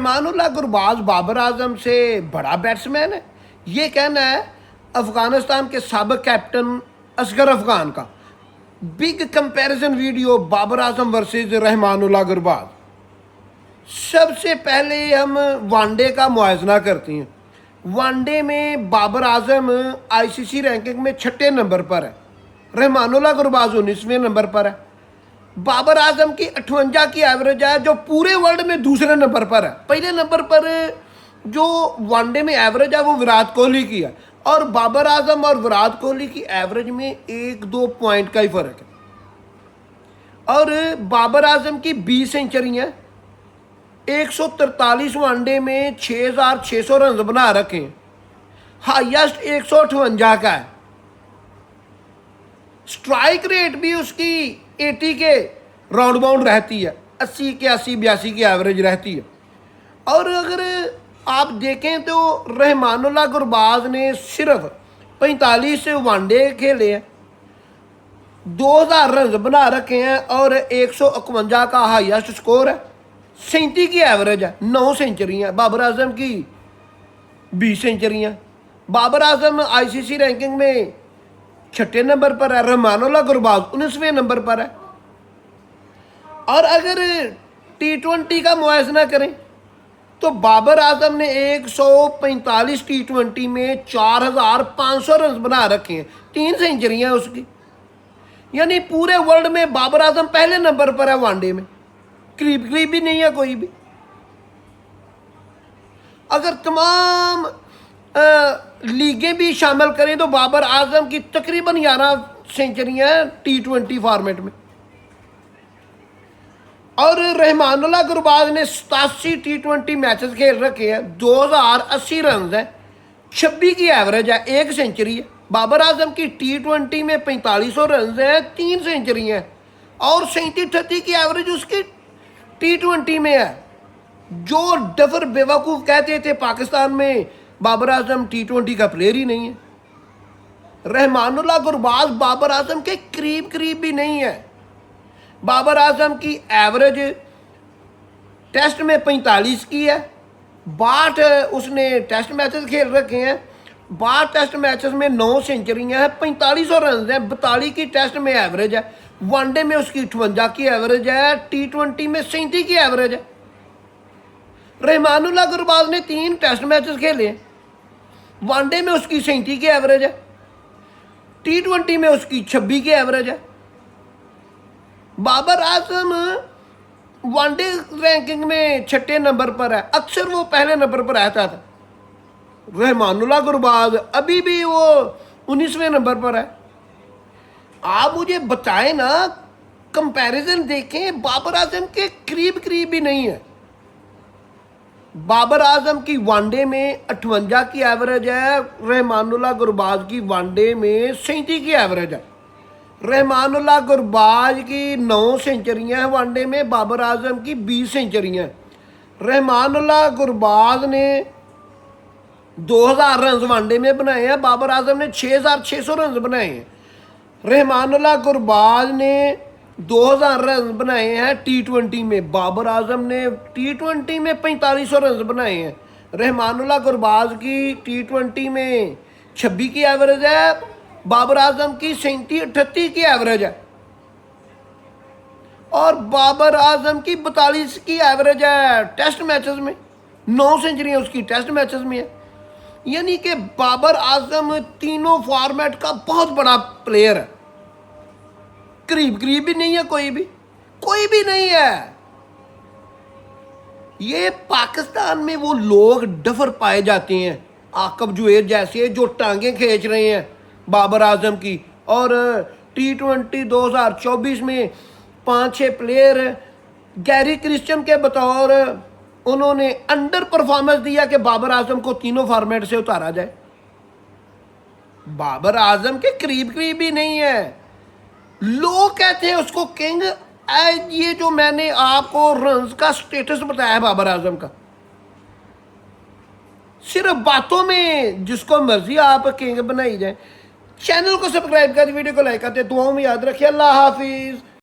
रहमानुल्लाह गुरबाज बाबर आजम से बड़ा बैट्समैन है, ये कहना है अफगानिस्तान के साबिक कैप्टन असगर अफगान का। Big comparison video Babar Azam versus Rahmanullah Gurbaz. सबसे पहले हम वनडे का मुआयजना करते हैं। वनडे में बाबर आजम आईसीसी रैंकिंग में 6ठे नंबर पर है, रहमानुल्लाह गुरबाज 19वें नंबर पर है। बाबर आजम की 58 की एवरेज है, जो पूरे वर्ल्ड में दूसरे नंबर पर है। पहले नंबर पर जो वनडे में एवरेज है वो विराट कोहली की है, और बाबर आजम और विराट कोहली की एवरेज में 1-2 पॉइंट का ही फर्क है। और बाबर आजम की 20 सेंचुरियाँ, 143 वनडे में 6,600 रन बना रखे हैं, हाईएस्ट 158 का है। स्ट्राइक रेट भी उसकी 80 के राउंड बाउंड रहती है, 80 के 82 की एवरेज रहती है। और अगर आप देखें तो रहमानुल्लाह गुरबाज ने सिर्फ 45 वनडे खेले हैं, 2000 रन बना रखे हैं, और 151 का हाईएस्ट स्कोर है, 37 की एवरेज है, 9 सेंचुरियाँ। बाबर आजम की 20 सेंचुरियाँ। बाबर आजम आईसीसी रैंकिंग में 6ठे नंबर पर है, रहमानुल्लाह गुरबाज 19वें नंबर पर है। और अगर T20 का मुआयजना करें तो बाबर आजम ने 145 T20 में 4,500 रन बना रखे हैं, 3 सेंचुरियाँ उसकी। यानी पूरे वर्ल्ड में बाबर आजम पहले नंबर पर है वनडे में, करीब भी नहीं है कोई भी। अगर तमाम लीगें भी शामिल करें तो बाबर आजम की तकरीबन 11 सेंचुरियाँ हैं T20 फॉर्मेट में। और रहमानुल्लाह गुरबाज ने 87 T20 मैचेस खेल रखे हैं, 2080 रन है, 26 की एवरेज है, 1 सेंचुरी है। बाबर आजम की T20 में 4500 रन है, 3 सेंचुरी हैं, और 37-38 की एवरेज उसकी T20 में है। जो डफर बेवकूफ़ कहते थे पाकिस्तान में बाबर आजम T20 का प्लेयर ही नहीं है। रहमानुल्लाह गुरबाज बाबर आजम के करीब भी नहीं है। बाबर आजम की एवरेज टेस्ट में 45 की है, 62 उसने टेस्ट मैचेस खेल रखे हैं, 62 टेस्ट मैचेस में 9 सेंचुरियाँ हैं, 4500 रन हैं, 42 की टेस्ट में एवरेज है। वनडे में उसकी 58 की एवरेज है, T20 में 37 की एवरेज है। रहमानुल्लाह गुरबाज ने 3 टेस्ट मैचेस खेले हैं, वनडे में उसकी 37 की एवरेज है, T20 में उसकी 26 की एवरेज है। बाबर आजम वनडे रैंकिंग में 6ठे नंबर पर है, अक्सर वो पहले नंबर पर रहता था। रहमानुल्लाह गुरबाज अभी भी वो 19वें नंबर पर है। आप मुझे बताएं ना, कंपैरिजन देखें, बाबर आजम के करीब भी नहीं है। बाबर आजम की वनडे में 58 की एवरेज है, रहमानुल्लाह गुरबाज की वनडे में 37 की एवरेज है। रहमानुल्लाह गुरबाज की 9 सेंचुरियाँ हैं वनडे में, बाबर आजम की 20 सेंचुरियाँ हैं। रहमानुल्लाह गुरबाज ने 2000 रन वनडे में बनाए हैं, बाबर आजम ने 6,600 रन बनाए हैं। रहमानुल्लाह गुरबाज ने 2000 रन बनाए हैं T20 में, बाबर आजम ने T20 में 4500 रन बनाए हैं। रहमानुल्लाह गुरबाज की T20 में 26 की एवरेज है, बाबर आजम की 37-38 की एवरेज है, और बाबर आजम की 42 की एवरेज है टेस्ट मैचेस में, 9 सेंचुरियाँ उसकी टेस्ट मैचेस में है। यानी कि बाबर आजम तीनों फॉर्मेट का बहुत बड़ा प्लेयर है, करीब भी नहीं है कोई भी नहीं है। ये पाकिस्तान में वो लोग डफर पाए जाते हैं, आकब जुएर जैसे, जो टांगें खींच रहे हैं बाबर आजम की। और T20 2024 में 5-6 प्लेयर गैरी क्रिश्चियन के बतौर उन्होंने अंडर परफॉर्मेंस दिया कि बाबर आजम को तीनों फॉर्मेट से उतारा जाए। बाबर आजम के करीब भी नहीं है। लोग कहते हैं उसको किंग। ये जो मैंने आपको रन्स का स्टेटस बताया है बाबर आजम का, सिर्फ बातों में जिसको मर्जी आप किंग बनाई जाए। चैनल को सब्सक्राइब कर, वीडियो को लाइक करते, दुआओं में याद रखिए। अल्लाह हाफिज।